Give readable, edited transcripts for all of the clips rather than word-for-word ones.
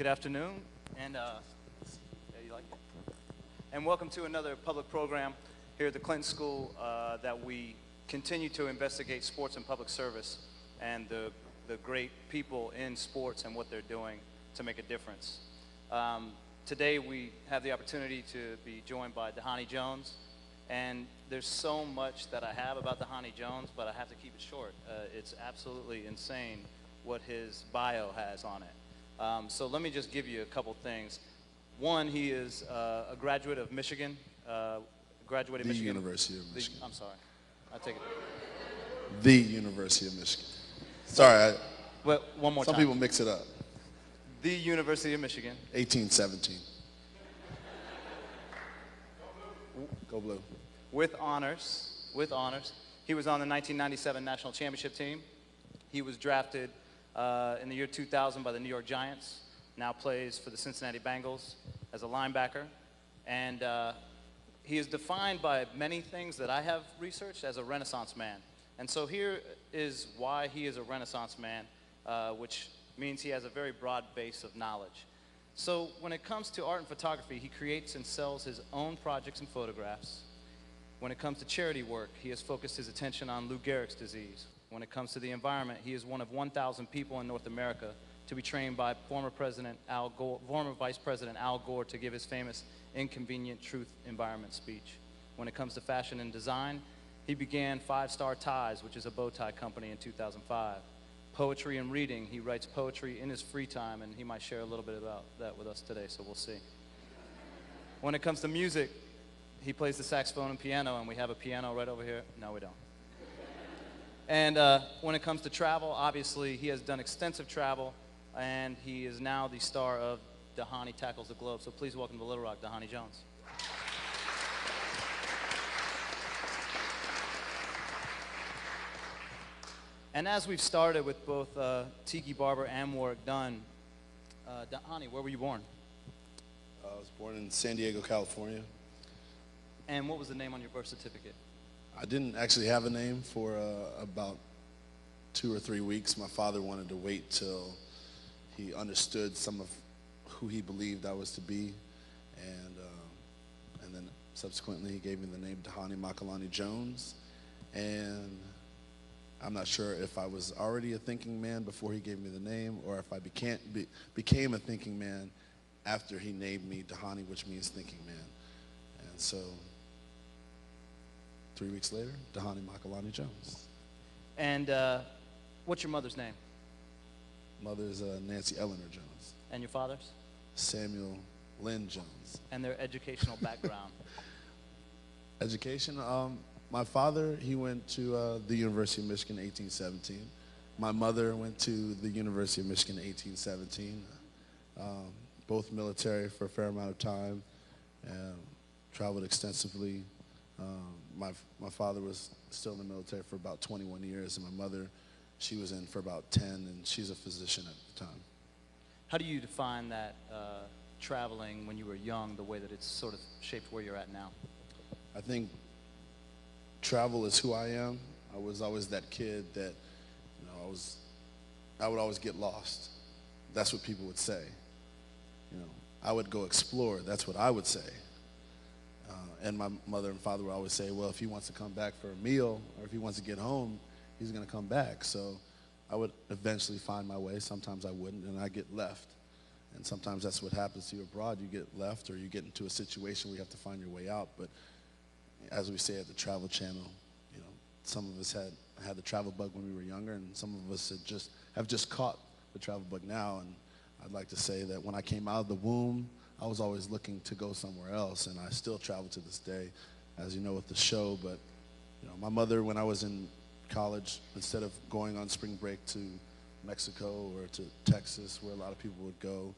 Good afternoon, and yeah, you like it? And welcome to another public program here at the Clinton School that we continue to investigate sports and public service and the great people in sports and what they're doing to make a difference. Today we have the opportunity to be joined by Dhani Jones, and there's so much that I have about Dhani Jones, but I have to keep it short. It's absolutely insane what his bio has on it. So let me just give you a couple things. One, he is a graduate of Michigan, graduated The Michigan. University of Michigan. I'm sorry, I take it. The University of Michigan. Sorry, Well, one more some time. people mix it up. The University of Michigan. 1817. Go Blue. With honors. He was on the 1997 National Championship team. He was drafted in the year 2000 by the New York Giants. Now plays for the Cincinnati Bengals as a linebacker. And he is defined by many things that I have researched as a Renaissance man. And so here is why he is a Renaissance man, which means he has a very broad base of knowledge. So when it comes to art and photography, he creates and sells his own projects and photographs. When it comes to charity work, he has focused his attention on Lou Gehrig's disease. When it comes to the environment, he is one of 1,000 people in North America to be trained by former Vice President Al Gore to give his famous Inconvenient Truth Environment speech. When it comes to fashion and design, he began 5 Star Ties, which is a bow tie company, in 2005. Poetry and reading, he writes poetry in his free time, and he might share a little bit about that with us today, so we'll see. When it comes to music, he plays the saxophone and piano, and we have a piano right over here. No, we don't. And when it comes to travel, obviously he has done extensive travel, and he is now the star of Dhani Tackles the Globe. So please welcome to Little Rock, Dhani Jones. And as we've started with both Tiki Barber and Warwick Dunn, Dhani, where were you born? I was born in San Diego, California. And what was the name on your birth certificate? I didn't actually have a name for about 2 or 3 weeks. My father wanted to wait till he understood some of who he believed I was to be, and then subsequently he gave me the name Dhani Jones. And I'm not sure if I was already a thinking man before he gave me the name, or if I became a thinking man after he named me Dhani, which means thinking man. And so 3 weeks later, Dhani Jones. And what's your mother's name? Mother's Nancy Eleanor Jones. And your father's? Samuel Lynn Jones. And their educational background? Education, my father, he went to the University of Michigan in 1817. My mother went to the University of Michigan in 1817. Both military for a fair amount of time, traveled extensively. My father was still in the military for about 21 years, and my mother, she was in for about 10, and she's a physician at the time. How do you define that traveling when you were young, the way that it's sort of shaped where you're at now? I think travel is who I am. I was always that kid that, I would always get lost. That's what people would say. I would go explore. That's what I would say. And my mother and father would always say, well, if he wants to come back for a meal, or if he wants to get home, he's going to come back. So I would eventually find my way. Sometimes I wouldn't, and I get left. And sometimes that's what happens to you abroad. You get left, or you get into a situation where you have to find your way out. But as we say at the Travel Channel, some of us had the travel bug when we were younger, and some of us have just caught the travel bug now. And I'd like to say that when I came out of the womb, I was always looking to go somewhere else, and I still travel to this day, as you know, with the show. But my mother, when I was in college, instead of going on spring break to Mexico or to Texas, where a lot of people would go,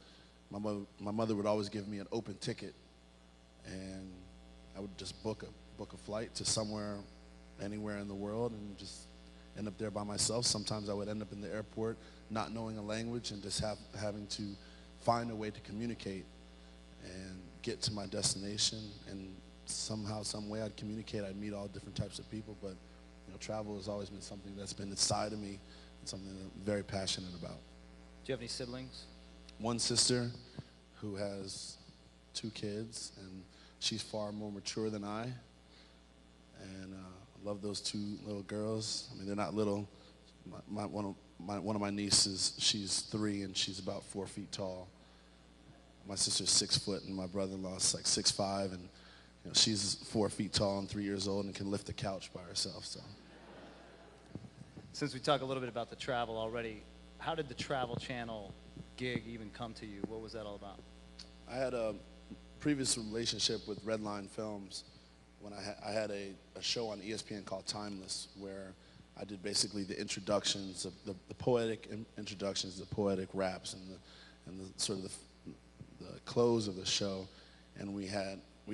my mother would always give me an open ticket, and I would just book a flight to somewhere, anywhere in the world, and just end up there by myself. Sometimes I would end up in the airport not knowing a language and just having to find a way to communicate and get to my destination, and somehow, some way I'd communicate. I'd meet all different types of people, but travel has always been something that's been inside of me and something that I'm very passionate about. Do you have any siblings? one sister who has 2 kids, and she's far more mature than I. And I love those 2 little girls. I mean, they're not little. One of my nieces, she's 3, and she's about 4 feet tall. My sister's 6 foot, and my brother-in-law's like 6'5", and she's 4 feet tall and 3 years old and can lift the couch by herself. So, Since we talked a little bit about the travel already, how did the Travel Channel gig even come to you? What was that all about? I had a previous relationship with Redline Films when I had a show on ESPN called Timeless, where I did basically the introductions, of the poetic introductions, the poetic raps, and the sort of the close of the show. And we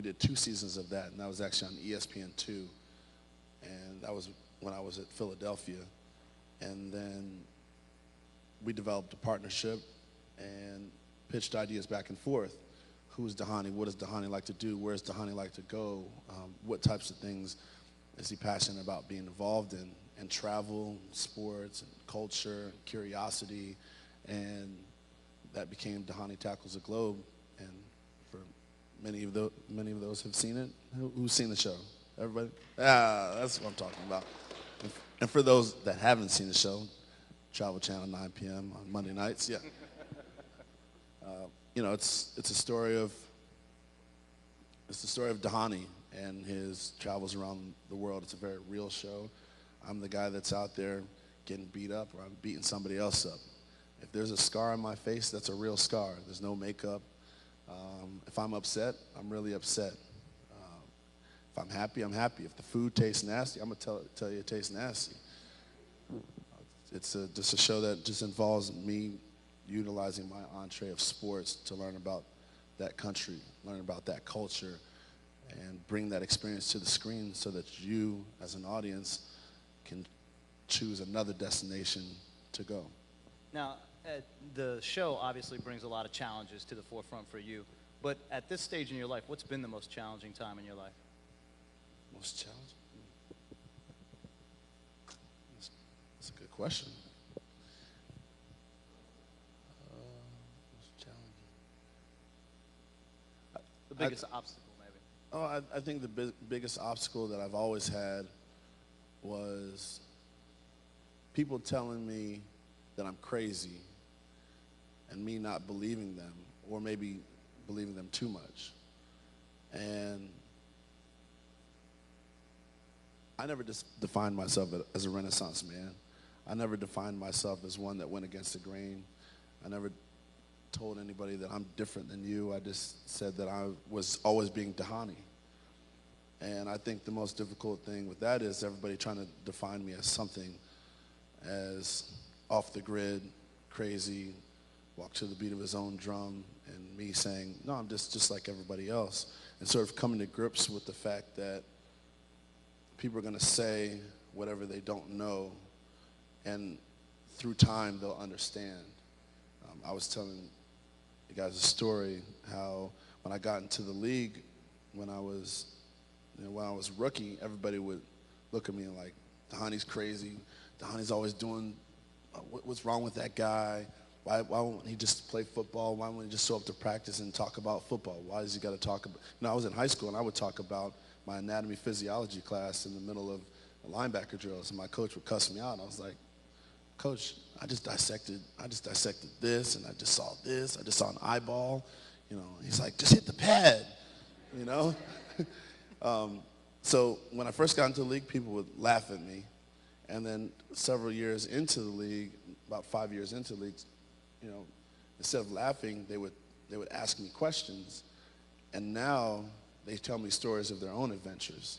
did 2 seasons of that, and that was actually on ESPN2, and that was when I was at Philadelphia. And then we developed a partnership and pitched ideas back and forth. Who's Dhani? What does Dhani like to do? Where's Dhani like to go? What types of things is he passionate about being involved in? And travel, sports, and culture, and curiosity, and that became Dhani Tackles the Globe. And for many of those have seen it. Who's seen the show? Everybody? That's what I'm talking about. And for those that haven't seen the show, Travel Channel, 9 p.m. on Monday nights. Yeah. It's the story of Dhani and his travels around the world. It's a very real show. I'm the guy that's out there getting beat up, or I'm beating somebody else up. If there's a scar on my face, that's a real scar. There's no makeup. If I'm upset, I'm really upset. If I'm happy, I'm happy. If the food tastes nasty, I'm going to tell you it tastes nasty. It's just a show that just involves me utilizing my entree of sports to learn about that country, learn about that culture, and bring that experience to the screen so that you, as an audience, can choose another destination to go. Now, the show obviously brings a lot of challenges to the forefront for you, but at this stage in your life, what's been the most challenging time in your life? Most challenging? That's a good question. Most challenging. The biggest obstacle, maybe. Oh, I think the biggest obstacle that I've always had was people telling me that I'm crazy and me not believing them, or maybe believing them too much. And I never just defined myself as a Renaissance man. I never defined myself as one that went against the grain. I never told anybody that I'm different than you. I just said that I was always being Dhani. And I think the most difficult thing with that is everybody trying to define me as something as off the grid, crazy, walk to the beat of his own drum, and me saying, no, I'm just like everybody else. And sort of coming to grips with the fact that people are going to say whatever they don't know, and through time they'll understand. I was telling you guys a story how when I got into the league, when I was rookie, everybody would look at me and like, Dhani's crazy. Dhani's always doing, what's wrong with that guy? Why won't he just play football? Why won't he just show up to practice and talk about football? Why does he got to talk about, I was in high school and I would talk about my anatomy physiology class in the middle of the linebacker drills, and my coach would cuss me out. And I was like, Coach, I just dissected this, and I just saw this. I just saw an eyeball. He's like, just hit the pad, So when I first got into the league, people would laugh at me. And then several years into the league, about 5 years into the league, instead of laughing, they would ask me questions. And now they tell me stories of their own adventures.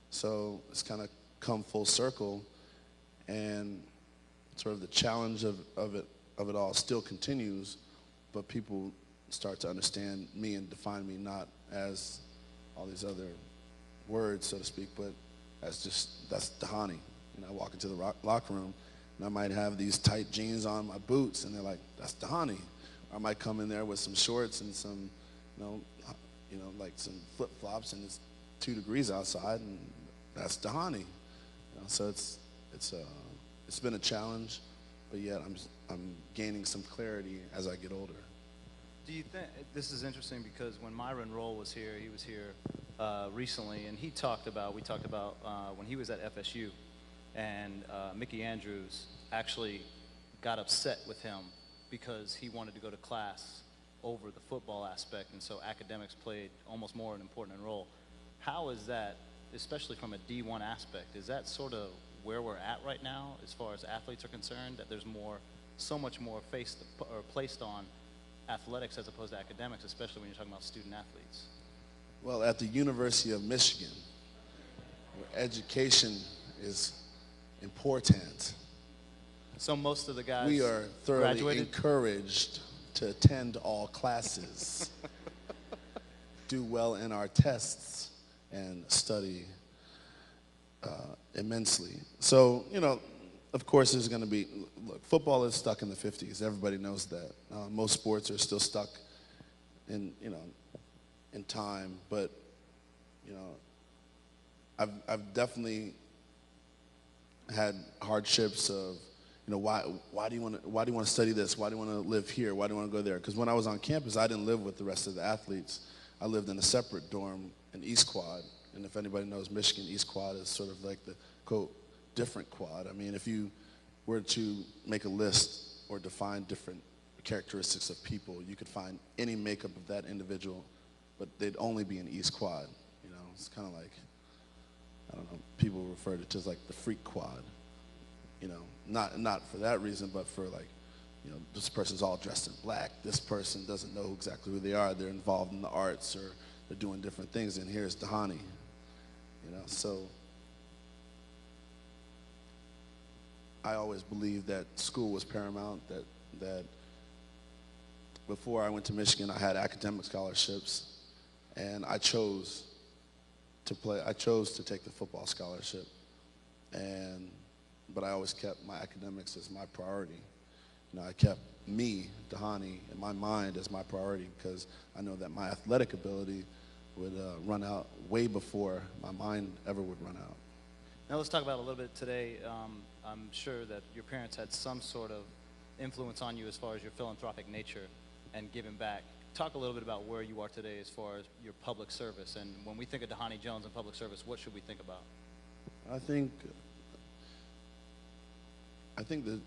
So it's kind of come full circle, and sort of the challenge of it all still continues, but people start to understand me and define me not as all these other words, so to speak, but as that's Dhani. I walk into the locker room, and I might have these tight jeans on, my boots, and they're like, that's Dhani. I might come in there with some shorts and some, like some flip-flops, and it's 2 degrees outside, and that's Dhani. So it's been a challenge, but yet I'm gaining some clarity as I get older. Do you think this is interesting because when Myron Roll was here, he was here recently, and we talked about when he was at FSU, and Mickey Andrews actually got upset with him because he wanted to go to class over the football aspect, and so academics played almost more an important role. How is that, especially from a D1 aspect, is that sort of where we're at right now as far as athletes are concerned, that there's so much more placed on athletics as opposed to academics, especially when you're talking about student athletes? Well, at the University of Michigan, where education is important, so most of the guys we are thoroughly graduated? encouraged to attend all classes, do well in our tests, and study immensely. So, of course, there's going to be, look, football is stuck in the 50s. Everybody knows that. Most sports are still stuck in time. But, I've definitely had hardships of, why do you want to study this? Why do you want to live here? Why do you want to go there? Because when I was on campus, I didn't live with the rest of the athletes. I lived in a separate dorm in East Quad. And if anybody knows Michigan, East Quad is sort of like the, quote, different quad. I mean, if you were to make a list or define different characteristics of people, you could find any makeup of that individual, but they'd only be in East Quad. It's kind of like, I don't know, people refer to it as like the freak quad. Not for that reason, but for like, this person's all dressed in black. This person doesn't know exactly who they are. They're involved in the arts or they're doing different things. And here's Dhani, so I always believed that school was paramount, that before I went to Michigan, I had academic scholarships, and I chose to take the football scholarship, but I always kept my academics as my priority. I kept me, Dhani, in my mind as my priority because I know that my athletic ability would run out way before my mind ever would run out. Now let's talk about a little bit today. I'm sure that your parents had some sort of influence on you as far as your philanthropic nature and giving back. Talk a little bit about where you are today as far as your public service. And when we think of Dhani Jones and public service, what should we think about? I think that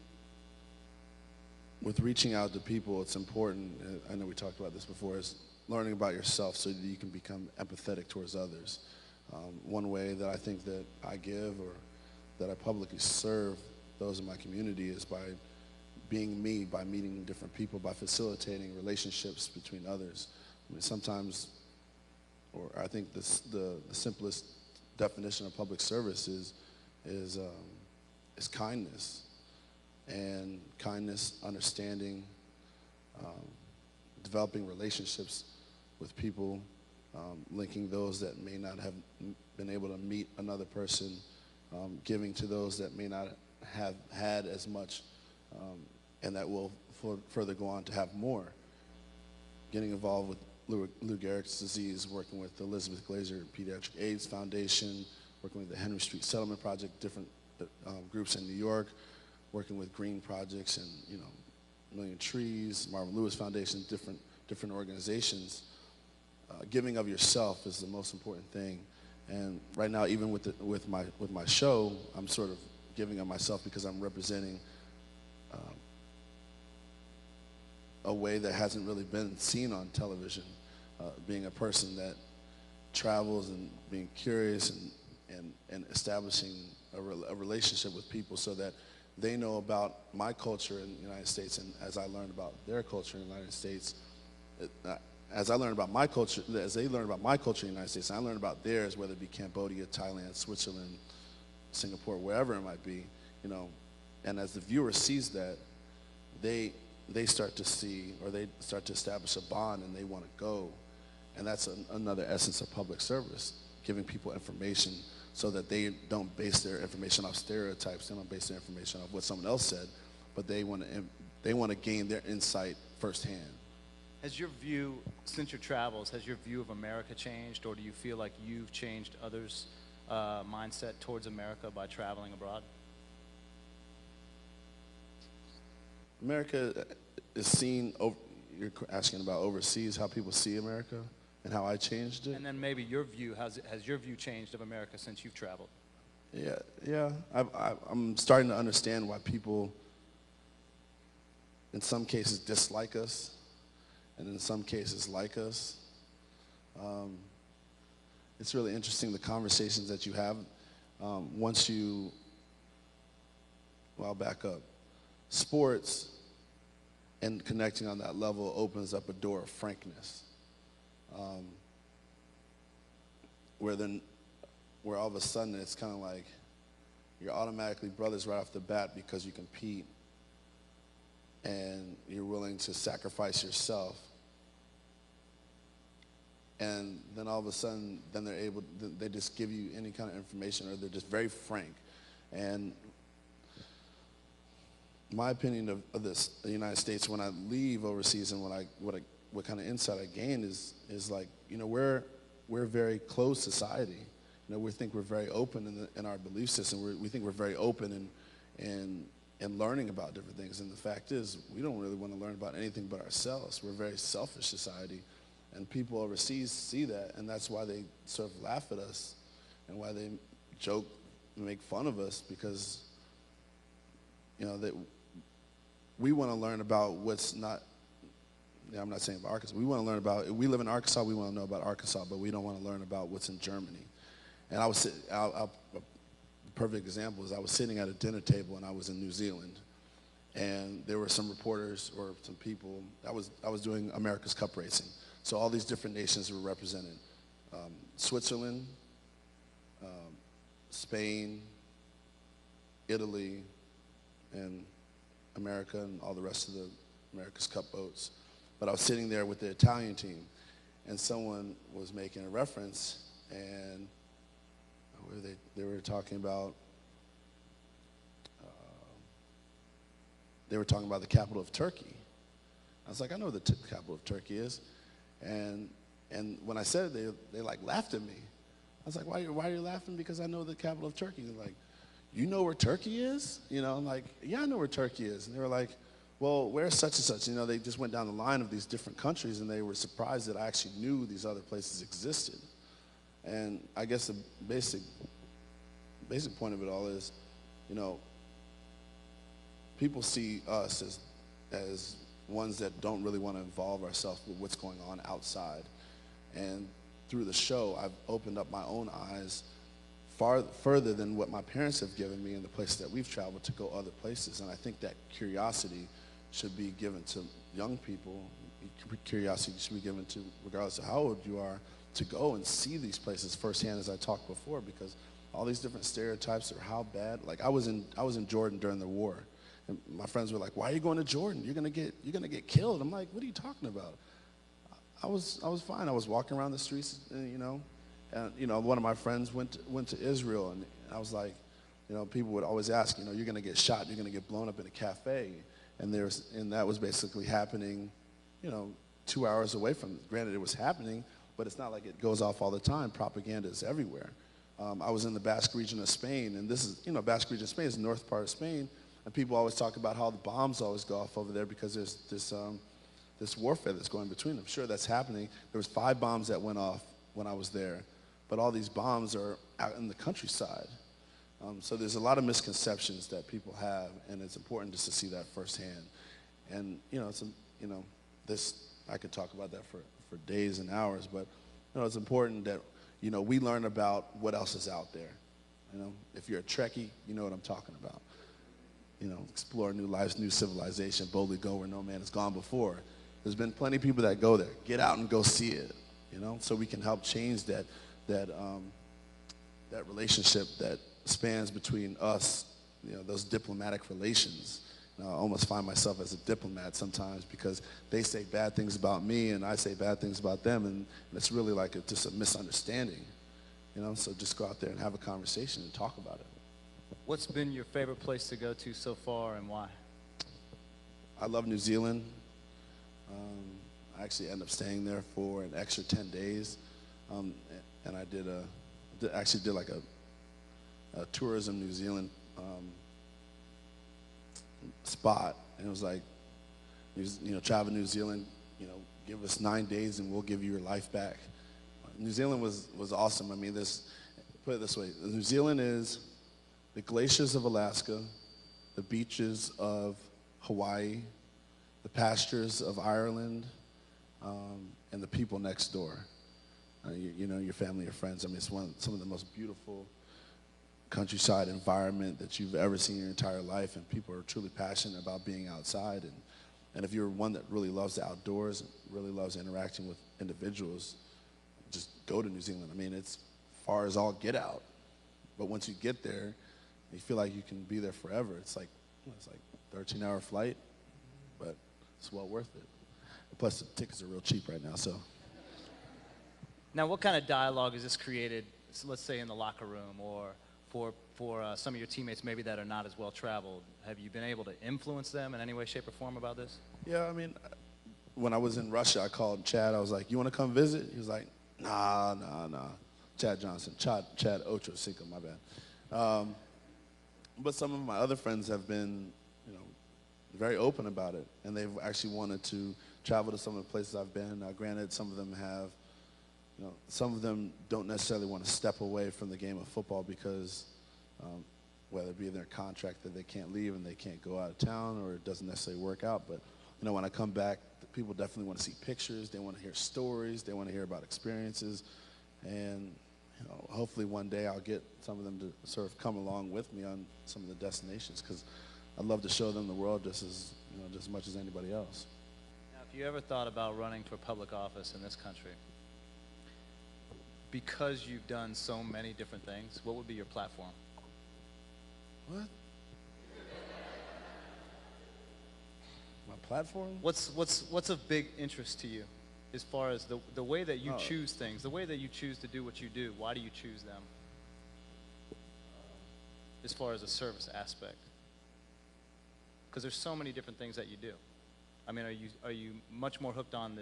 with reaching out to people, it's important, I know we talked about this before, is learning about yourself so that you can become empathetic towards others. One way that I think that I give or that I publicly serve those in my community is by being me, by meeting different people, by facilitating relationships between others. I mean, sometimes, or I think the simplest definition of public service is kindness. And kindness, understanding, developing relationships with people, linking those that may not have been able to meet another person, giving to those that may not have had as much, and that will further go on to have more. Getting involved with Lou Gehrig's disease, working with the Elizabeth Glaser Pediatric AIDS Foundation, working with the Henry Street Settlement Project, different groups in New York, working with green projects and Million Trees, Marvin Lewis Foundation, different organizations. Giving of yourself is the most important thing. And right now, even with my show, I'm sort of giving of myself because I'm representing a way that hasn't really been seen on television. Being a person that travels and being curious and establishing a relationship with people so that they know about my culture in the United States, and as I learn about their culture in the United States, as I learn about my culture, as they learn about my culture in the United States, and I learn about theirs, whether it be Cambodia, Thailand, Switzerland, Singapore, wherever it might be, and as the viewer sees that, they start to see, or they start to establish a bond, and they want to go, and that's another essence of public service, giving people information so that they don't base their information off stereotypes, they don't base their information off what someone else said, but they want to gain their insight firsthand. Has your view, since your travels, has your view of America changed, or do you feel like you've changed others' mindset towards America by traveling abroad? America is seen, you're asking about overseas, how people see America and how I changed it? And then maybe your view, has your view changed of America since you've traveled? Yeah. I'm starting to understand why people, in some cases, dislike us, and in some cases, like us. It's really interesting, the conversations that you have once you, well, I'll back up. Sports and connecting on that level opens up a door of frankness, where all of a sudden it's kind of like you're automatically brothers right off the bat because you compete and you're willing to sacrifice yourself. And then all of a sudden, then they just give you any kind of information, or they're just very frank. And my opinion of the United States, when I leave overseas and what kind of insight I gain is like, we're a very closed society. We think we're very open in our belief system. We think we're very open in learning about different things. And the fact is, we don't really want to learn about anything but ourselves. We're a very selfish society. And people overseas see that, and that's why they sort of laugh at us and why they joke and make fun of us, because, we want to learn about what's not, I'm not saying about Arkansas. We want to learn about, we live in Arkansas, we want to know about Arkansas, but we don't want to learn about what's in Germany. And a perfect example is I was sitting at a dinner table and I was in New Zealand, and there were some reporters or some people, I was doing America's Cup racing. So all these different nations were represented. Switzerland, Spain, Italy, and America, and all the rest of the America's Cup boats. But I was sitting there with the Italian team, and someone was making a reference, and they were talking about the capital of Turkey. I was like, I know what the capital of Turkey is. And when I said it, they like laughed at me. I was like, why are you laughing? Because I know the capital of Turkey. They're like, you know where Turkey is? I'm like, yeah, I know where Turkey is. And they were like, well, where's such and such? They just went down the line of these different countries, and they were surprised that I actually knew these other places existed. And I guess the basic point of it all is, people see us as ones that don't really want to involve ourselves with what's going on outside. And through the show, I've opened up my own eyes further than what my parents have given me in the places that we've traveled, to go other places. And I think that curiosity should be given to young people. Curiosity should be given to, regardless of how old you are, to go and see these places firsthand, as I talked before, because all these different stereotypes are how bad. Like I was in Jordan during the war. And my friends were like, why are you going to Jordan? You're gonna get killed. I'm like, what are you talking about? I was fine. I was walking around the streets, and one of my friends went to Israel, and I was like, people would always ask, you're gonna get shot, you're gonna get blown up in a cafe, and that was basically happening, 2 hours away from it. Granted, it was happening, but it's not like it goes off all the time. Propaganda is everywhere. I was in the Basque region of Spain, and this is, Basque region of Spain is the north part of Spain. And people always talk about how the bombs always go off over there because there's this warfare that's going between them. Sure, that's happening. There was 5 bombs that went off when I was there, but all these bombs are out in the countryside. So there's a lot of misconceptions that people have, and it's important just to see that firsthand. And I could talk about that for days and hours, but it's important that we learn about what else is out there. If you're a Trekkie, you know what I'm talking about. Explore new lives, new civilization, boldly go where no man has gone before. There's been plenty of people that go there. Get out and go see it, so we can help change that relationship that spans between us, those diplomatic relations. I almost find myself as a diplomat sometimes because they say bad things about me and I say bad things about them, and it's really like just a misunderstanding, so just go out there and have a conversation and talk about it. What's been your favorite place to go to so far, and why? I love New Zealand. I actually ended up staying there for an extra 10 days, and I did like a tourism New Zealand spot, And it was like, travel to New Zealand, give us 9 days and we'll give you your life back. New Zealand was awesome. I mean, put it this way, New Zealand is the glaciers of Alaska, the beaches of Hawaii, the pastures of Ireland, and the people next door. Your family, your friends. I mean, it's some of the most beautiful countryside environment that you've ever seen in your entire life, and people are truly passionate about being outside. And if you're one that really loves the outdoors, really loves interacting with individuals, just go to New Zealand. I mean, it's far as all get out. But once you get there, you feel like you can be there forever. It's like 13-hour flight, but it's well worth it. Plus, the tickets are real cheap right now, so. Now, what kind of dialogue has this created, let's say in the locker room, or for some of your teammates maybe that are not as well traveled? Have you been able to influence them in any way, shape, or form about this? Yeah, I mean, when I was in Russia, I called Chad. I was like, "You want to come visit?" He was like, Nah. Chad Johnson, Chad Ochocinco, my bad. But some of my other friends have been, very open about it, and they've actually wanted to travel to some of the places I've been. Now, granted, some of them have. Some of them don't necessarily want to step away from the game of football because whether it be in their contract that they can't leave and they can't go out of town, or it doesn't necessarily work out. But, when I come back, people definitely want to see pictures. They want to hear stories. They want to hear about experiences. And, hopefully one day I'll get some of them to sort of come along with me on some of the destinations, because I'd love to show them the world just as much as anybody else. Now, if you ever thought about running for public office in this country, because you've done so many different things, what would be your platform? What? My platform? What's of big interest to you as far as the way that you choose things, the way that you choose to do what you do? Why do you choose them as far as a service aspect? Because there's so many different things that you do. I mean, are you much more hooked on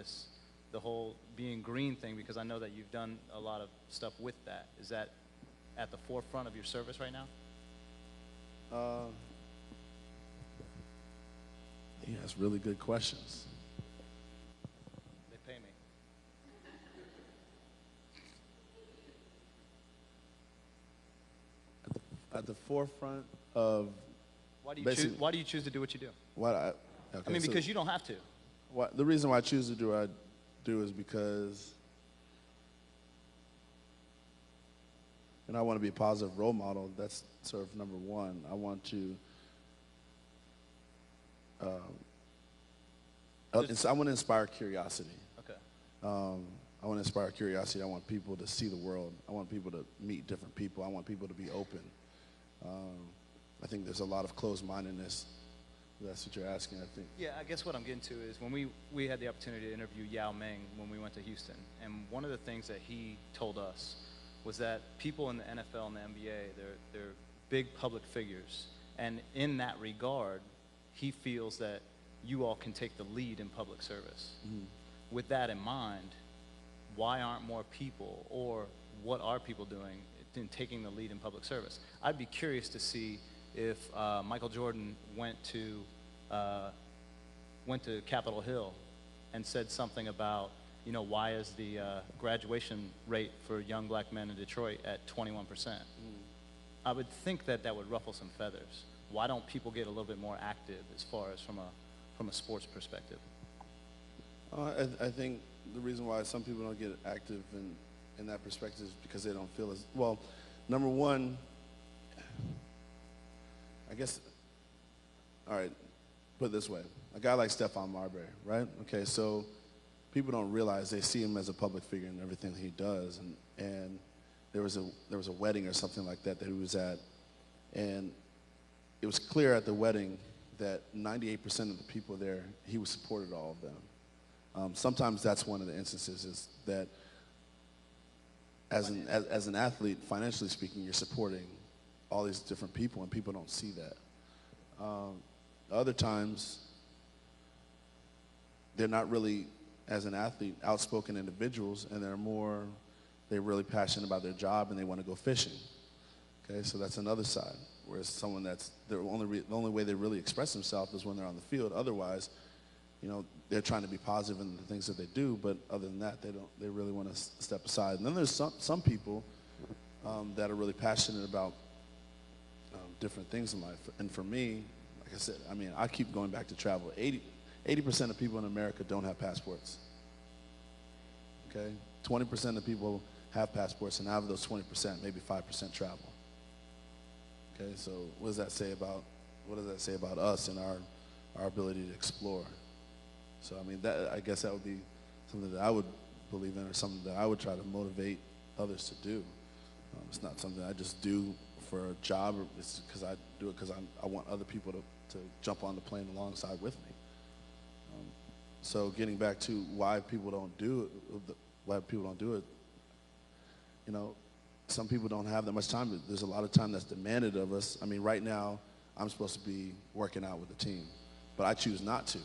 the whole being green thing, because I know that you've done a lot of stuff with that? Is that at the forefront of your service right now? He has really good questions. They pay me. At the forefront of. Why do you choose to do what you do? Because you don't have to. The reason why I choose to do what I do is because I want to be a positive role model. That's sort of number one. I want to I want to inspire curiosity. Okay. I want to inspire curiosity. I want people to see the world. I want people to meet different people. I want people to be open. I think there's a lot of closed-mindedness. That's what you're asking, I think. Yeah, I guess what I'm getting to is when we had the opportunity to interview Yao Ming when we went to Houston, and one of the things that he told us was that people in the NFL and the NBA, they're big public figures, and in that regard, he feels that you all can take the lead in public service. Mm-hmm. With that in mind, why aren't more people, or what are people doing in taking the lead in public service? I'd be curious to see if Michael Jordan went to Capitol Hill and said something about, why is the graduation rate for young black men in Detroit at 21%? I would think that would ruffle some feathers. Why don't people get a little bit more active as far as from a sports perspective? I think the reason why some people don't get active in that perspective is because they don't feel as well. Number one, I guess, all right, put it this way. A guy like Stephon Marbury, right? Okay, so people don't realize, they see him as a public figure and everything that he does. And there was a wedding or something like that he was at. And it was clear at the wedding that 98% of the people there, he supported all of them. Sometimes that's one of the instances, is that as an athlete, financially speaking, you're supporting all these different people, and people don't see that. Other times, they're not really, as an athlete, outspoken individuals, and they're really passionate about their job, and they want to go fishing. Okay, so that's another side. whereas someone that's the only way they really express themselves is when they're on the field. Otherwise, you know, they're trying to be positive in the things that they do, but other than that, they really want to step aside. And then there's some people that are really passionate about different things in life. And for me, like I said, I mean, I keep going back to travel. 80% of people in America don't have passports. Okay? 20% of people have passports, and out of those 20%, maybe 5% travel. Okay, so what does that say about us and our ability to explore? So I mean, I guess that would be something that I would believe in, or something that I would try to motivate others to do. It's not something I just do for a job, or it's because I do it because I want other people to jump on the plane alongside with me. So getting back to why people don't do it, you know, some people don't have that much time. There's a lot of time that's demanded of us. I mean, right now, I'm supposed to be working out with the team, but I choose not to.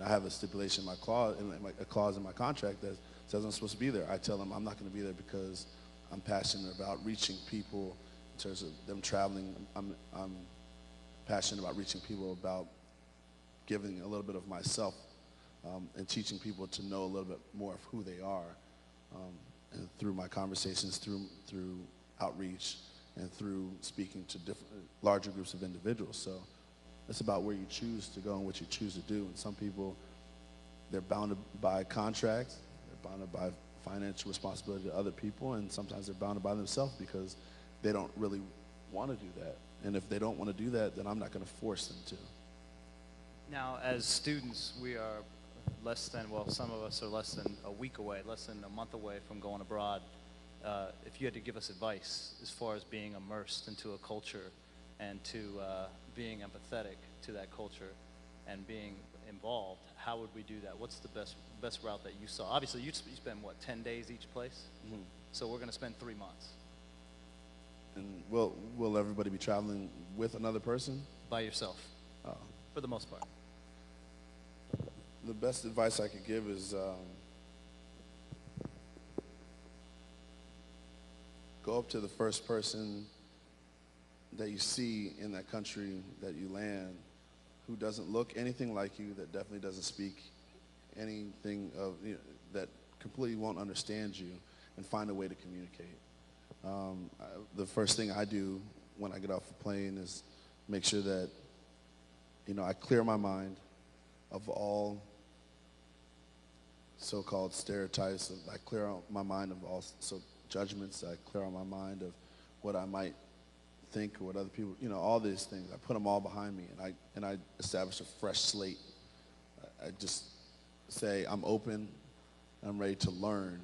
I have a stipulation in my clause, a clause in my contract that says I'm supposed to be there. I tell them I'm not going to be there because I'm passionate about reaching people in terms of them traveling. I'm passionate about reaching people, about giving a little bit of myself and teaching people to know a little bit more of who they are. And through my conversations, through outreach, and through speaking to larger groups of individuals. So it's about where you choose to go and what you choose to do. And some people, they're bounded by contracts, they're bounded by financial responsibility to other people, and sometimes they're bounded by themselves because they don't really want to do that. And if they don't want to do that, then I'm not going to force them to. Now, as students, we are some of us are less than a week away, less than a month away from going abroad. If you had to give us advice as far as being immersed into a culture and to being empathetic to that culture and being involved, how would we do that? What's the best route that you saw? Obviously, you spend, 10 days each place? Mm-hmm. So we're going to spend 3 months. And will everybody be traveling with another person? By yourself, for the most part. The best advice I could give is go up to the first person that you see in that country that you land who doesn't look anything like you, that definitely doesn't speak anything of, that completely won't understand you, and find a way to communicate. The first thing I do when I get off the plane is make sure that, I clear my mind of all so-called stereotypes. I clear out my mind of all judgments. I clear out my mind of what I might think or what other people, all these things. I put them all behind me, and I establish a fresh slate. I just say I'm open, I'm ready to learn,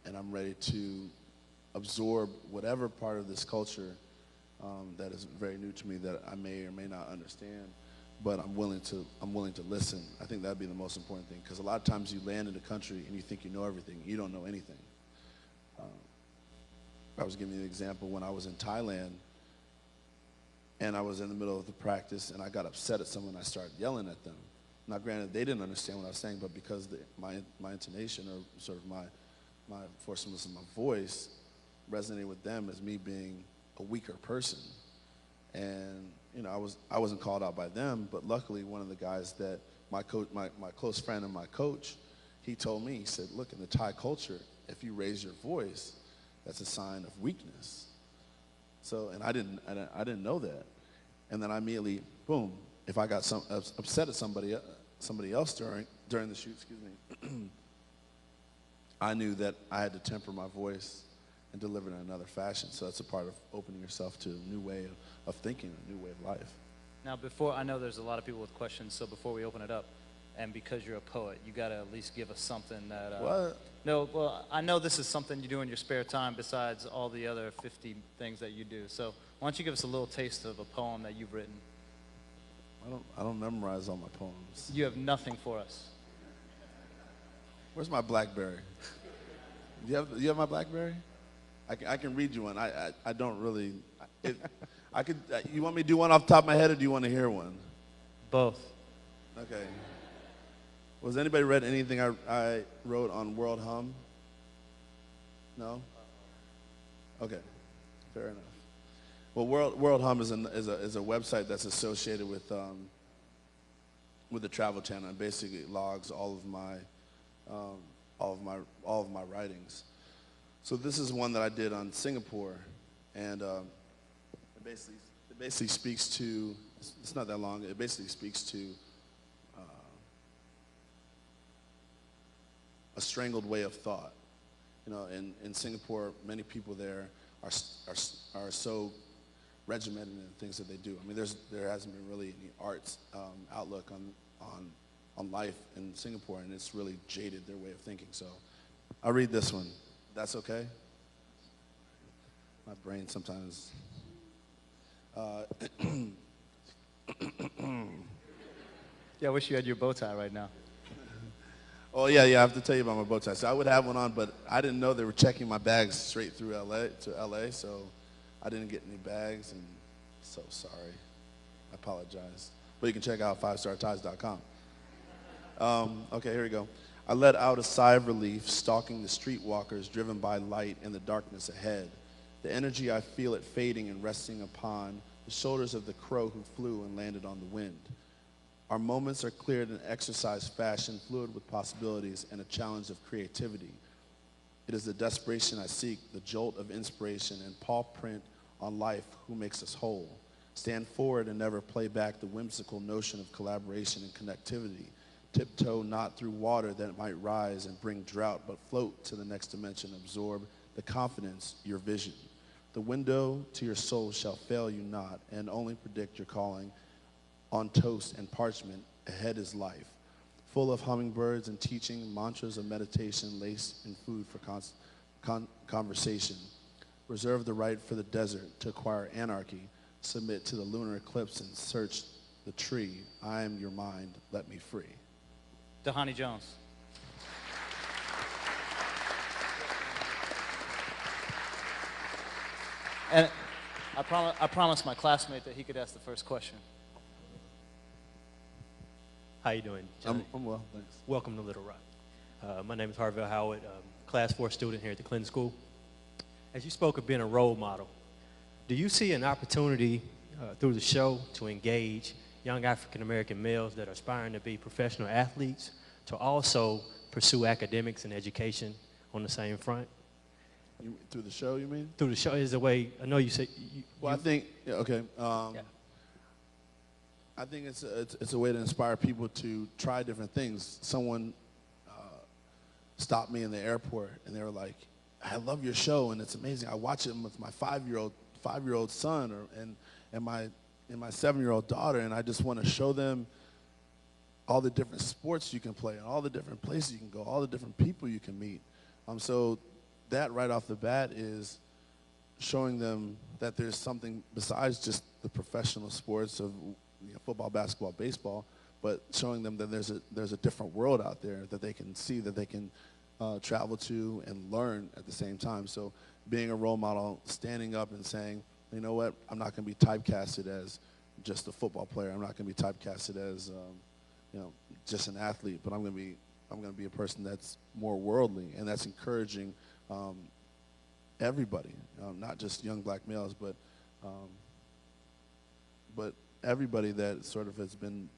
and I'm ready to absorb whatever part of this culture that is very new to me that I may or may not understand. But I'm willing to listen. I think that'd be the most important thing, because a lot of times you land in a country and you think you know everything. You don't know anything. I was giving you an example when I was in Thailand, and I was in the middle of the practice, and I got upset at someone. I started yelling at them. Now, granted, they didn't understand what I was saying, but because my intonation, or sort of my forcefulness of my voice, resonated with them as me being a weaker person. And I wasn't called out by them, but luckily one of the guys that my close friend and my coach, he told me, he said, look, in the Thai culture, if you raise your voice, that's a sign of weakness. So, and I didn't know that. And then I immediately, boom, if I got upset at somebody else during the shoot, I knew that I had to temper my voice and deliver in another fashion. So that's a part of opening yourself to a new way of thinking, a new way of life. Now, I know there's a lot of people with questions, so before we open it up, and because you're a poet, you got to at least give us something that... What? No, well, I know this is something you do in your spare time besides all the other 50 things that you do. So why don't you give us a little taste of a poem that you've written? I don't memorize all my poems. You have nothing for us. Where's my BlackBerry? You have my BlackBerry? I can read you one. I don't really. You want me to do one off the top of my head, or do you want to hear one? Both. Okay. Was anybody read anything I wrote on World Hum? No? Okay. Fair Well, World Hum is a website that's associated with the Travel Channel, and basically logs all of my writings. So this is one that I did on Singapore, and it basically speaks to. It's not that long. It basically speaks to a strangled way of thought. You know, in Singapore, many people there are so regimented in things that they do. I mean, there hasn't been really any arts outlook on life in Singapore, and it's really jaded their way of thinking. So I'll read this one. That's okay? My brain sometimes. Yeah, I wish you had your bow tie right now. Oh, yeah, I have to tell you about my bow tie. So I would have one on, but I didn't know they were checking my bags straight through LA, so I didn't get any bags, and so sorry. I apologize. But you can check out 5starties.com. Okay, here we go. I let out a sigh of relief, stalking the streetwalkers driven by light in the darkness ahead. The energy I feel it fading and resting upon the shoulders of the crow who flew and landed on the wind. Our moments are cleared in exercise fashion, fluid with possibilities and a challenge of creativity. It is the desperation I seek, the jolt of inspiration and paw print on life who makes us whole. Stand forward and never play back the whimsical notion of collaboration and connectivity. Tiptoe not through water that might rise and bring drought, but float to the next dimension, absorb the confidence, your vision. The window to your soul shall fail you not, and only predict your calling. On toast and parchment, ahead is life, full of hummingbirds and teaching, mantras of meditation laced in food for conversation. Reserve the right for the desert to acquire anarchy, submit to the lunar eclipse and search the tree. I am your mind, let me free. Dhani Jones. And I promised my classmate that he could ask the first question. How you doing, Johnny? I'm well, thanks. Welcome to Little Rock. My name is Harville Howard, Class 4 student here at the Clinton School. As you spoke of being a role model, do you see an opportunity through the show to engage young African-American males that are aspiring to be professional athletes to also pursue academics and education on the same front? Through the show, you mean? Through the show is the way, I know you say. Well, I think, yeah, okay. Yeah. I think it's a way to inspire people to try different things. Someone stopped me in the airport, and they were like, "I love your show, and it's amazing. I watch it with my five-year-old son, and my 7-year-old daughter, and I just want to show them all the different sports you can play, and all the different places you can go, all the different people you can meet." So that right off the bat is showing them that there's something besides just the professional sports of football, basketball, baseball, but showing them that there's a different world out there that they can see, that they can travel to and learn at the same time. So being a role model, standing up and saying, you know what, I'm not going to be typecasted as just a football player. I'm not going to be typecasted as just an athlete, but I'm going to be a person that's more worldly, and that's encouraging everybody, not just young black males, but everybody that sort of has been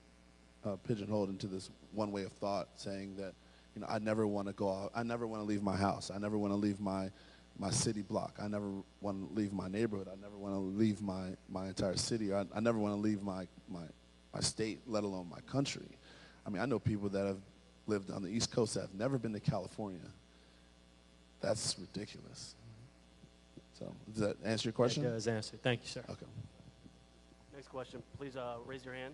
pigeonholed into this one way of thought, saying that, I never want to go out, I never want to leave my house, I never want to leave my city block, I never want to leave my neighborhood, I never want to leave my entire city, I never want to leave my state, let alone my country. I mean, I know people that have lived on the East Coast that have never been to California. That's ridiculous. So, does that answer your question? That does answer. Thank you, sir. Okay. Next question. Please raise your hand.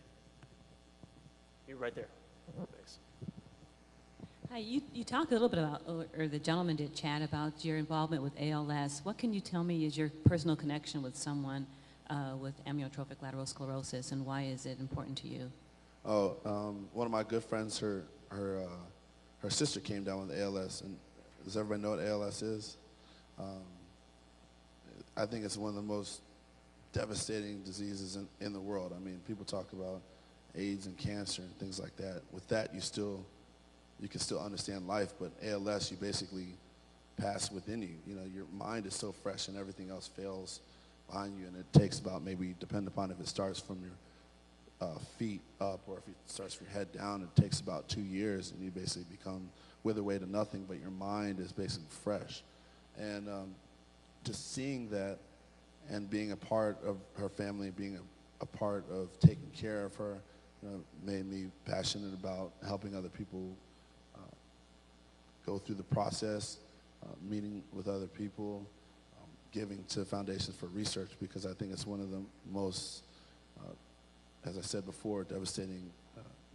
You're right there. Thanks. Hi, you talked a little bit about, or the gentleman did chat about your involvement with ALS. What can you tell me is your personal connection with someone with amyotrophic lateral sclerosis, and why is it important to you? One of my good friends, her sister came down with ALS, and does everybody know what ALS is? I think it's one of the most devastating diseases in the world. I mean, people talk about AIDS and cancer and things like that. With that, you can still understand life, but ALS, you basically pass within you. Your mind is so fresh and everything else fails behind you, and it takes about maybe, depending upon if it starts from your feet up or if it starts from your head down, it takes about 2 years, and you basically become wither away to nothing, but your mind is basically fresh. And just seeing that and being a part of her family, being a part of taking care of her, made me passionate about helping other people go through the process, meeting with other people, giving to foundations for research, because I think it's one of the most, as I said before, devastating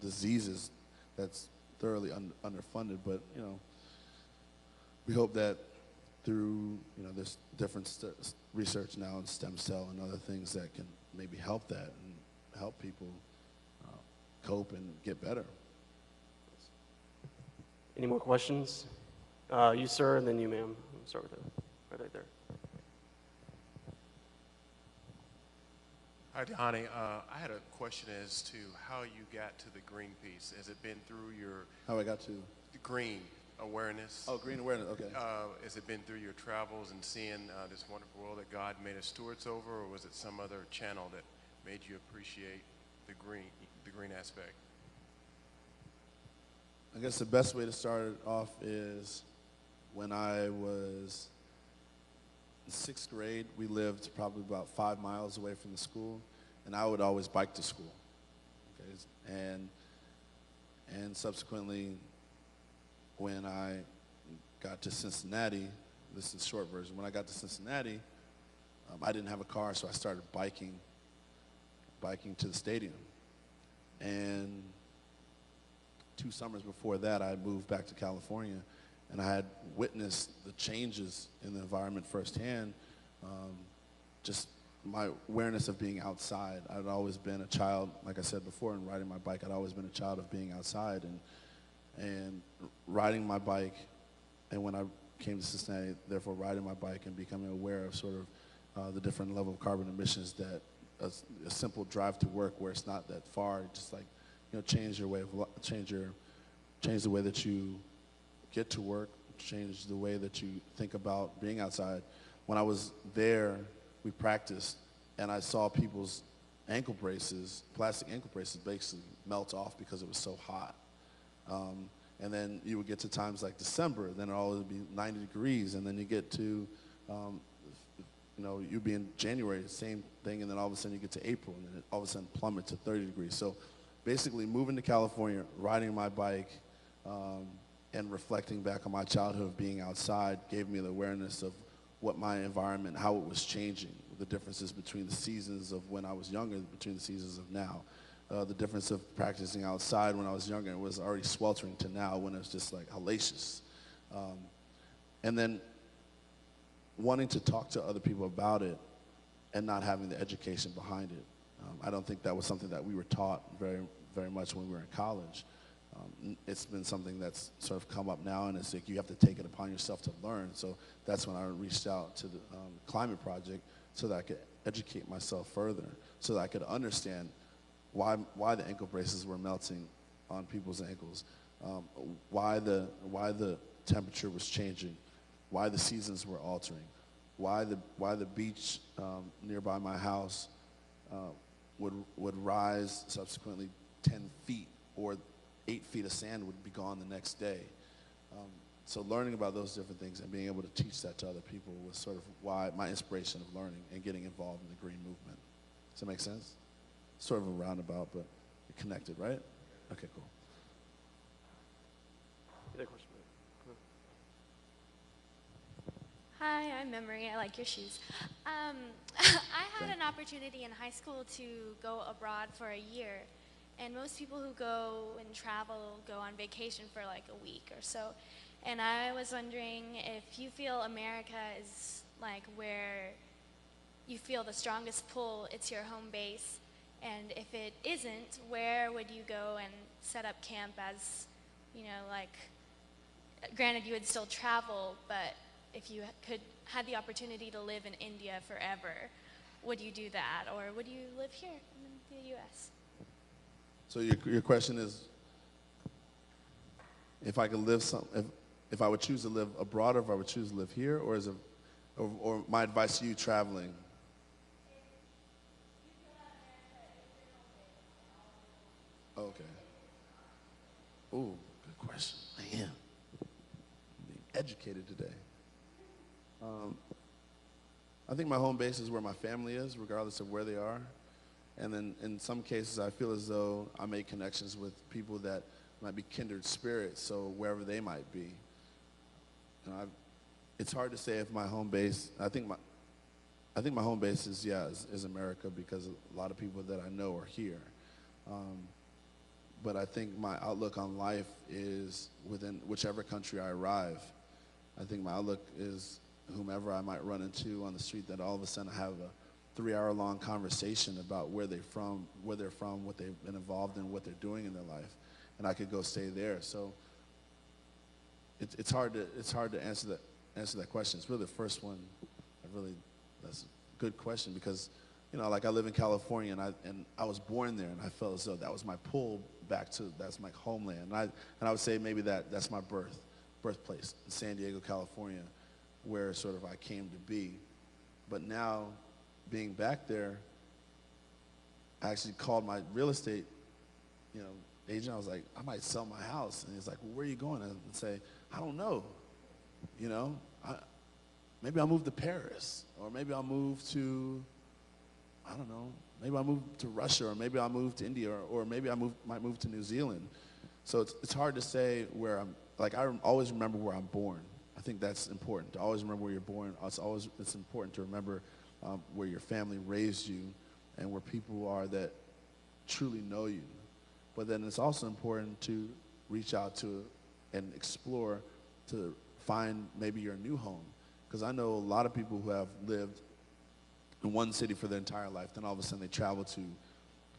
diseases that's thoroughly underfunded. But we hope that through there's different research now in stem cell and other things that can maybe help that and help people cope and get better. Any more questions? You, sir, and then you, ma'am. I'll start with that right there. Hi, Dhani. I had a question as to how you got to the green piece. Has it been through your How I got to green awareness? Oh, green awareness. Okay. Has it been through your travels and seeing this wonderful world that God made us stewards over, or was it some other channel that made you appreciate the green aspect? I guess the best way to start it off is when I was in 6th grade. We lived probably about 5 miles away from the school, and I would always bike to school. Okay? And subsequently, when I got to Cincinnati, this is the short version, when I got to Cincinnati, I didn't have a car, so I started biking to the stadium. And 2 summers before that, I moved back to California, and I had witnessed the changes in the environment firsthand. Just my awareness of being outside. I'd always been a child, like I said before, in riding my bike, I'd always been a child of being outside and riding my bike. And when I came to Cincinnati, therefore riding my bike and becoming aware of sort of the different level of carbon emissions that a simple drive to work, where it's not that far, just like change your way of change the way that you get to work, change the way that you think about being outside. When I was there, we practiced, and I saw people's ankle braces, plastic ankle braces, basically melt off because it was so hot. And then you would get to times like December, then it all would be 90 degrees, and then you get to, you'd be in January, same thing, and then all of a sudden you get to April, and then it all of a sudden plummet to 30 degrees. So basically moving to California, riding my bike, and reflecting back on my childhood of being outside gave me the awareness of what my environment, how it was changing, the differences between the seasons of when I was younger, between the seasons of now. The difference of practicing outside when I was younger, it was already sweltering, to now when it's just like hellacious. And then wanting to talk to other people about it and not having the education behind it. I don't think that was something that we were taught very, very much when we were in college. It's been something that's sort of come up now, and it's like you have to take it upon yourself to learn. So that's when I reached out to the Climate Project so that I could educate myself further, so that I could understand why the ankle braces were melting on people's ankles, why the temperature was changing, why the seasons were altering, why the beach nearby my house would rise subsequently 10 feet, or 8 feet of sand would be gone the next day. So learning about those different things and being able to teach that to other people was sort of why my inspiration of learning and getting involved in the green movement. Does that make sense? Sort of a roundabout, but you're connected, right? Okay, cool. Other question? Hi, I'm Memory. I like your shoes. I had an opportunity in high school to go abroad for a year. And most people who go and travel go on vacation for like a week or so. And I was wondering if you feel America is like where you feel the strongest pull, it's your home base. And if it isn't, where would you go and set up camp as, like, granted you would still travel, but if you had the opportunity to live in India forever, would you do that? Or would you live here in the U.S.? So your question is, if I could live if I would choose to live abroad, or if I would choose to live here, or my advice to you traveling? Ooh, good question. Man, I'm being educated today. I think my home base is where my family is, regardless of where they are. And then in some cases, I feel as though I make connections with people that might be kindred spirits, so wherever they might be. You know, it's hard to say if my home base, I think my home base is America, because a lot of people that I know are here. But I think my outlook on life is within whichever country I arrive. I think my outlook is whomever I might run into on the street, that all of a sudden I have a 3-hour-long conversation about where they're from, what they've been involved in, what they're doing in their life, and I could go stay there. So it's hard to answer that question. It's really the first one. That's a good question, because like I live in California, and I was born there, and I felt as though that was my pull back to, that's my homeland. And I would say maybe that's my birthplace in San Diego, California, where sort of I came to be. But now, being back there, I actually called my real estate, agent. I was like, I might sell my house, and he's like, well, where are you going? And I'd say, I don't know. Maybe I'll move to Paris, or maybe I'll move to, I don't know, maybe I'll move to Russia, or maybe I'll move to India, or maybe might move to New Zealand. So it's hard to say where I'm, like I always remember where I'm born. I think that's important, to always remember where you're born. It's important to remember where your family raised you and where people are that truly know you. But then it's also important to reach out to and explore to find maybe your new home. Because I know a lot of people who have lived in one city for their entire life, then all of a sudden they travel to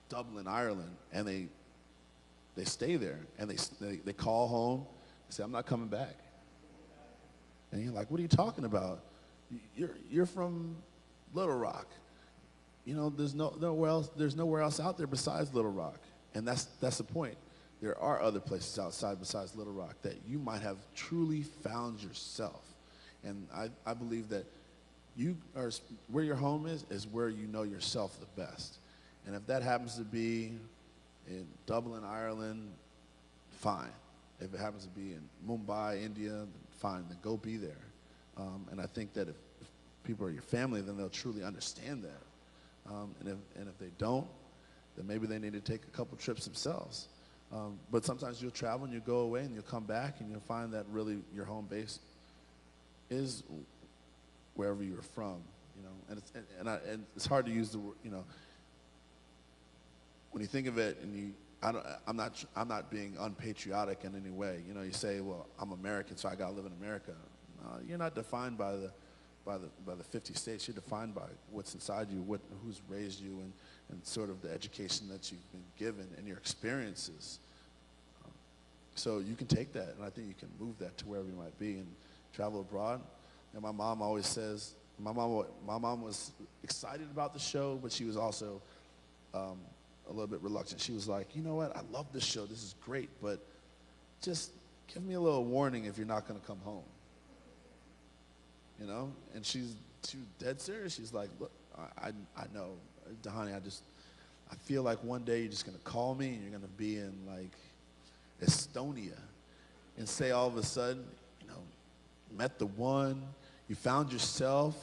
Dublin, Ireland, and they stay there, and they call home, they say, I'm not coming back. And you're like, what are you talking about? You're from Little Rock. There's nowhere else out there besides Little Rock. And that's the point. There are other places outside besides Little Rock that you might have truly found yourself. And I believe that where your home is where you know yourself the best. And if that happens to be in Dublin, Ireland, fine. If it happens to be in Mumbai, India, then fine, then go be there. And I think that if people are your family, then they'll truly understand that. And if they don't, then maybe they need to take a couple trips themselves. But sometimes you'll travel and you'll go away and you'll come back and you'll find that really your home base is wherever you're from, and it's hard to use the word, when you think of it, and I'm not being unpatriotic in any way. You say, well, I'm American, so I gotta live in America. You're not defined by the 50 states. You're defined by what's inside you, who's raised you, and sort of the education that you've been given and your experiences. So you can take that, and I think you can move that to wherever you might be and travel abroad. And my mom always says, my mom was excited about the show, but she was also a little bit reluctant. She was like, you know what, I love this show, this is great, but just give me a little warning if you're not gonna come home. And she's dead serious. She's like, look, I know, Dhani, I feel like one day you're just gonna call me and you're gonna be in like Estonia and say all of a sudden, met the one, you found yourself,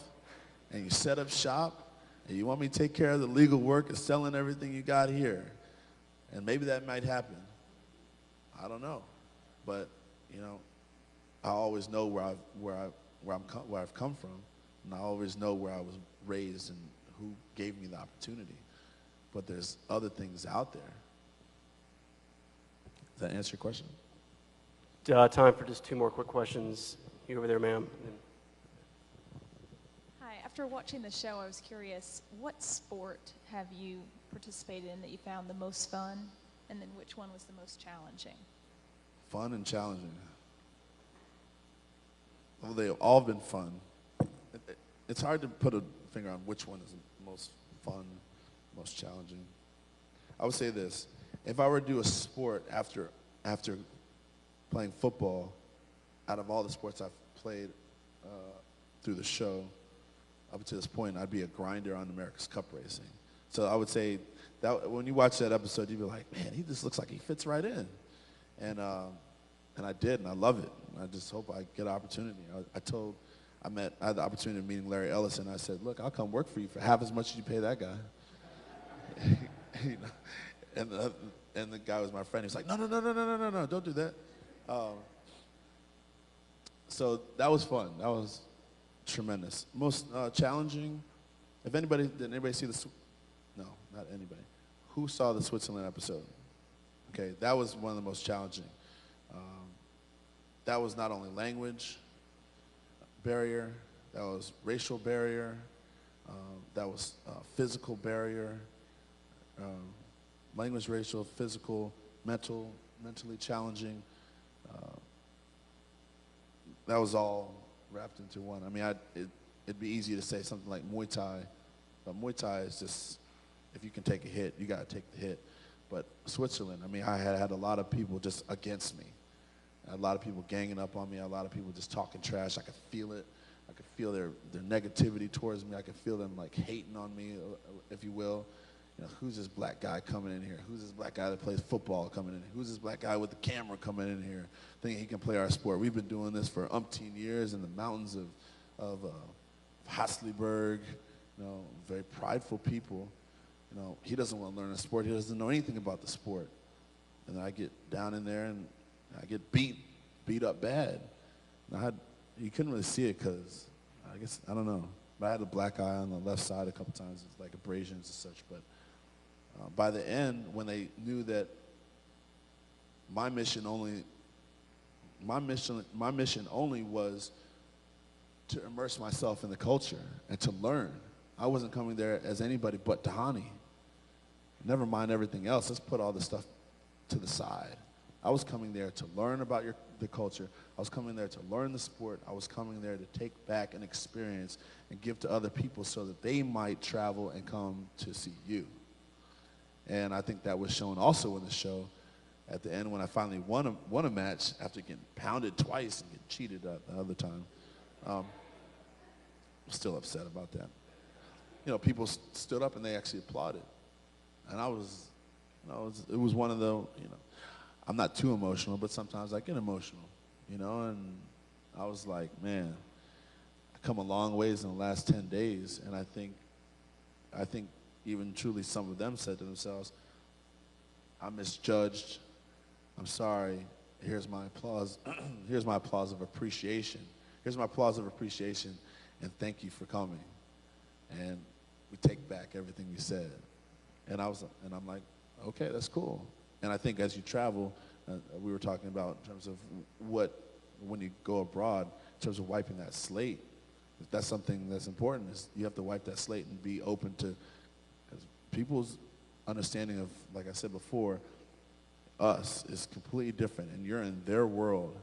and you set up shop, and you want me to take care of the legal work of selling everything you got here. And maybe that might happen. I don't know. But, I always know where I've come from, and I always know where I was raised and who gave me the opportunity. But there's other things out there. Does that answer your question? Time for just 2 more quick questions. You over there, ma'am. Hi. After watching the show, I was curious, what sport have you participated in that you found the most fun, and then which one was the most challenging? Fun and challenging. Well, they've all been fun. It's hard to put a finger on which one is the most fun, most challenging. I would say this. If I were to do a sport after playing football, out of all the sports I've played through the show, up to this point, I'd be a grinder on America's Cup racing. So I would say that when you watch that episode, you'd be like, man, he just looks like he fits right in. And I did, and I love it. And I just hope I get an opportunity. I had the opportunity of meeting Larry Ellison. I said, look, I'll come work for you for half as much as you pay that guy. You know? And the guy was my friend. He was like, no, don't do that. So that was fun. That was tremendous. Most challenging, did anybody see no, not anybody. Who saw the Switzerland episode? Okay, that was one of the most challenging. That was not only language barrier, that was racial barrier, that was physical barrier, language, racial, physical, mentally challenging. That was all wrapped into one. I mean, it'd be easy to say something like Muay Thai, but Muay Thai is just, if you can take a hit, you got to take the hit. But Switzerland, I mean, I had a lot of people just against me. A lot of people ganging up on me, a lot of people just talking trash. I could feel it. I could feel their negativity towards me. I could feel them like hating on me, if you will. You know, who's this black guy coming in here? Who's this black guy that plays football coming in here? Who's this black guy with the camera coming in here thinking he can play our sport? We've been doing this for umpteen years in the mountains of Hasliberg, you know, very prideful people. You know, he doesn't want to learn a sport. He doesn't know anything about the sport. And then I get down in there and I get beat up bad. And you couldn't really see it because, I don't know. But I had a black eye on the left side a couple times. It's like abrasions and such. But by the end, when they knew that my mission only was to immerse myself in the culture and to learn. I wasn't coming there as anybody but Dhani. Never mind everything else. Let's put all this stuff to the side. I was coming there to learn about the culture. I was coming there to learn the sport. I was coming there to take back an experience and give to other people so that they might travel and come to see you. And I think that was shown also in the show at the end when I finally won a match after getting pounded twice and getting cheated the other time. I'm still upset about that. You know, people stood up and they actually applauded. And it was one of the, you know, I'm not too emotional, but sometimes I get emotional, you know, and I was like, man, I've come a long ways in the last 10 days, and I think even truly some of them said to themselves, I misjudged, I'm sorry, here's my applause, here's my applause of appreciation. Here's my applause of appreciation, and thank you for coming. And we take back everything we said. And I'm like, okay, that's cool. And I think as you travel, we were talking about in terms of when you go abroad, in terms of wiping that slate, if that's something that's important, is you have to wipe that slate and be open to, because people's understanding of, like I said before, us is completely different, and you're in their world.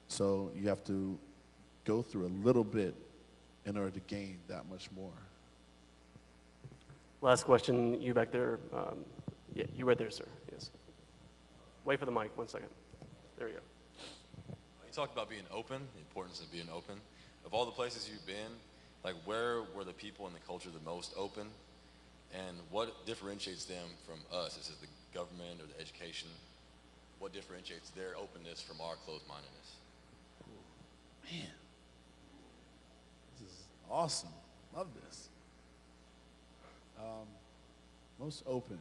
So you have to go through a little bit in order to gain that much more. Last question, you back there. Yeah, you right there, sir. Yes. Wait for the mic, 1 second. There you go. You talked about being open, the importance of being open. Of all the places you've been, like where were the people in the culture the most open? And what differentiates them from us? Is it the government or the education? What differentiates their openness from our closed-mindedness? Man, this is awesome. Love this. Most open.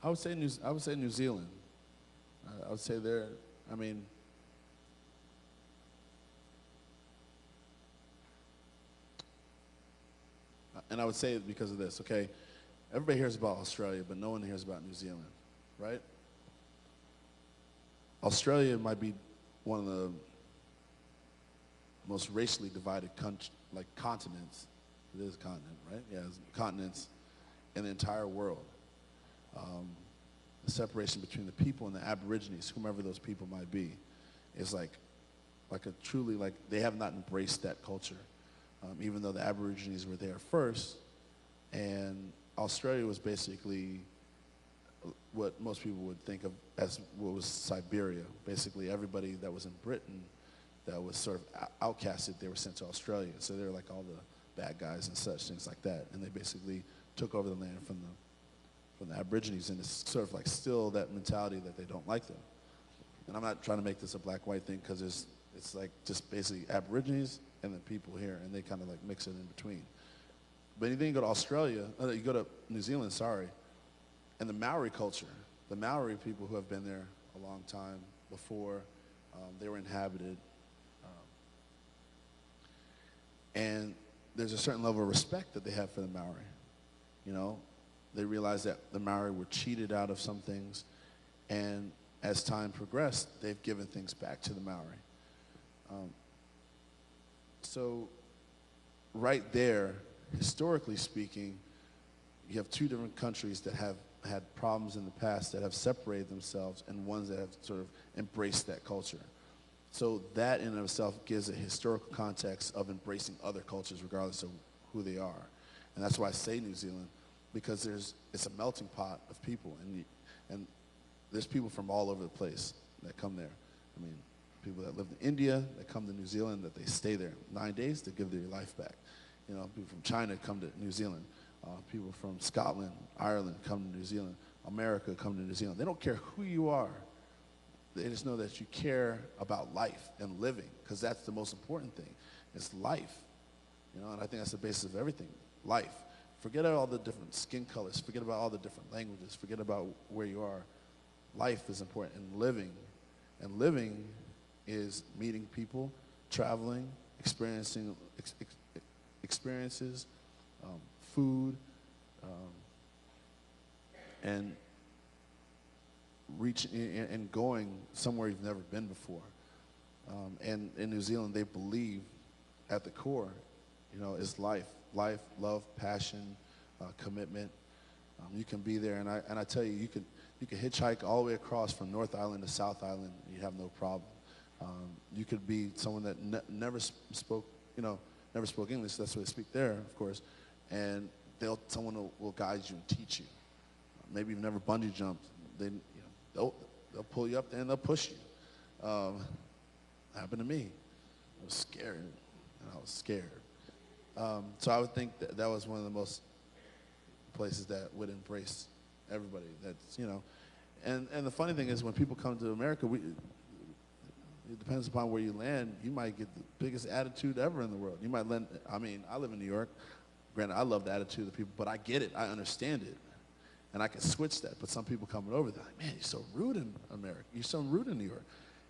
I would say New Zealand. I would say they're, I mean, and I would say it because of this, okay? Everybody hears about Australia, but no one hears about New Zealand, right? Australia might be one of the most racially divided continents. It is a continent, right? Yeah, it's continents in the entire world. The separation between the people and the Aborigines, whomever those people might be, is like a truly, like, they have not embraced that culture. Even though the Aborigines were there first, and Australia was basically what most people would think of as what was Siberia. Basically, everybody that was in Britain that was sort of outcasted, they were sent to Australia. So they were like all the bad guys and such, things like that. And they basically took over the land from the Aborigines, and it's sort of like still that mentality that they don't like them. And I'm not trying to make this a black-white thing, because it's like just basically Aborigines and then people here, and they kind of like mix it in between. But then you go to Australia, you go to New Zealand, sorry, and the Maori culture, the Maori people who have been there a long time before they were inhabited, and there's a certain level of respect that they have for the Maori. You know, they realize that the Maori were cheated out of some things, and as time progressed, they've given things back to the Maori. So right there, historically speaking, you have two different countries that have had problems in the past that have separated themselves, and ones that have sort of embraced that culture. So that in and of itself gives a historical context of embracing other cultures regardless of who they are. And that's why I say New Zealand, because it's a melting pot of people, and there's people from all over the place that come there. I mean, people that live in India, that come to New Zealand, that they stay there 9 days to give their life back. You know, people from China come to New Zealand. People from Scotland, Ireland come to New Zealand. America come to New Zealand. They don't care who you are. They just know that you care about life and living, because that's the most important thing. It's life. You know, and I think that's the basis of everything, life. Forget about all the different skin colors. Forget about all the different languages. Forget about where you are. Life is important, and living. And living is meeting people, traveling, experiencing experiences, food, and reaching and going somewhere you've never been before. And in New Zealand, they believe at the core, you know, is life, love, passion, commitment. You can be there, and I tell you, you can hitchhike all the way across from North Island to South Island, and you have no problem. You could be someone that never spoke English. That's what they speak there, of course, and someone will guide you and teach you. Maybe you've never bungee jumped. They'll pull you up there and they'll push you. Happened to me. I was scared, and I was scared. So I would think that was one of the most places that would embrace everybody. That's, you know, and the funny thing is, when people come to America, it depends upon where you land. You might get the biggest attitude ever in the world. You might land. I mean, I live in New York. Granted, I love the attitude of the people, but I get it. I understand it, and I can switch that. But some people coming over, they're like, "Man, you're so rude in America. You're so rude in New York."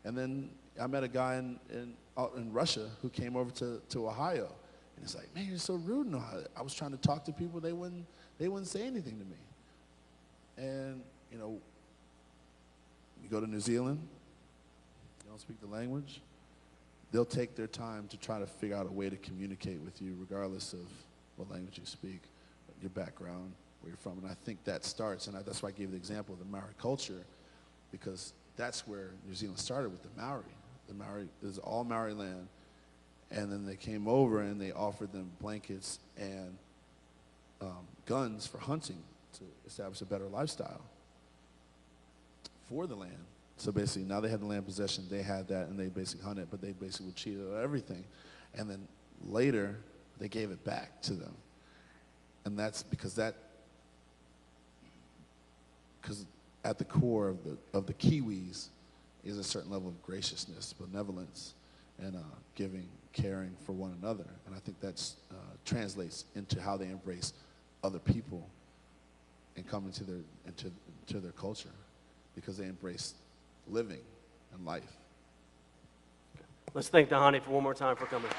And then I met a guy in Russia who came over to Ohio, and he's like, "Man, you're so rude in Ohio. I was trying to talk to people, they wouldn't say anything to me." And you know, you go to New Zealand, you don't speak the language, they'll take their time to try to figure out a way to communicate with you, regardless of what language you speak, your background, where you're from. And I think that starts, and that's why I gave the example of the Maori culture, because that's where New Zealand started, with the Maori. The Maori is all Maori land, and then they came over and they offered them blankets and guns for hunting to establish a better lifestyle for the land. So basically, now they had the land possession, they had that, and they basically hunted, but they basically would cheat out everything. And then later, they gave it back to them. And that's because at the core of the Kiwis is a certain level of graciousness, benevolence, and giving, caring for one another. And I think that translates into how they embrace other people and come into their culture, because they embrace living and life. Let's thank Dhani for one more time for coming.